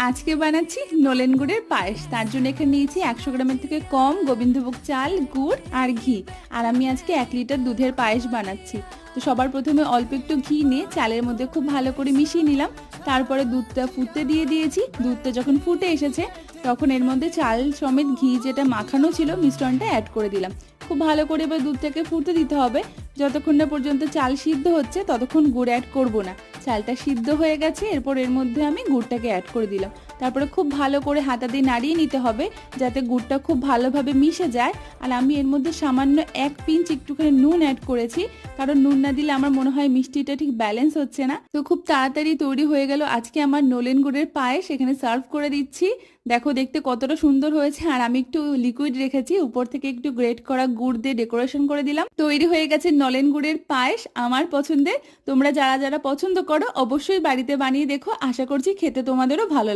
আজকে বানাচ্ছি নলেন গুড়ের পায়েস। তার জন্য এখানে নিয়েছি 100 গ্রামের থেকে কম গোবিন্দভোগ চাল, গুড় আর ঘি। আর আমি আজকে 1 লিটার দুধের পায়েস বানাচ্ছি। তো সবার প্রথমে অল্প একটু ঘি নিয়ে চালের মধ্যে খুব ভালো করে মিশিয়ে নিলাম। তারপরে দুধটা ফুটতে দিয়ে দিয়েছি। দুধটা যখন ফুটে এসেছে তখন এর মধ্যে চাল সমেত ঘি যেটা মাখানো ছিল মিশ্রণটা অ্যাড করে দিলাম। খুব ভালো করে এবার দুধটাকে ফুটতে দিতে হবে। যতক্ষণ না পর্যন্ত চাল সিদ্ধ হচ্ছে ততক্ষণ গুড় অ্যাড করব না। চালটা সিদ্ধ হয়ে গেছে, এরপর এর মধ্যে আমি গুড়টাকে অ্যাড করে দিলাম। তারপরে খুব ভালো করে হাতা দিয়ে নাড়িয়ে নিতে হবে যাতে গুড়টা খুব ভালোভাবে মিশে যায়। আর আমি এর মধ্যে সামান্য 1 পিঞ্চ একটুখানি নুন অ্যাড করেছি, কারণ নুন না দিলে আমার মনে হয় মিষ্টিটা ঠিক ব্যালেন্স হচ্ছে না। তো খুব তাড়াতাড়ি তৈরি হয়ে গেল আজকে আমার নলেন গুড়ের পায়েস। এখানে সার্ভ করে দিচ্ছি। দেখো দেখতে কতটা সুন্দর হয়েছে। আর আমি একটু লিকুইড রেখেছি, উপর থেকে একটু গ্রেট করা গুড় দিয়ে ডেকোরেশন করে দিলাম। তৈরি হয়ে গেছে নলেন গুড়ের পায়েস আমার পছন্দের। তোমরা যারা যারা পছন্দ করো অবশ্যই বাড়িতে বানিয়ে দেখো, আশা করছি খেতে তোমাদেরও ভালো লাগবে।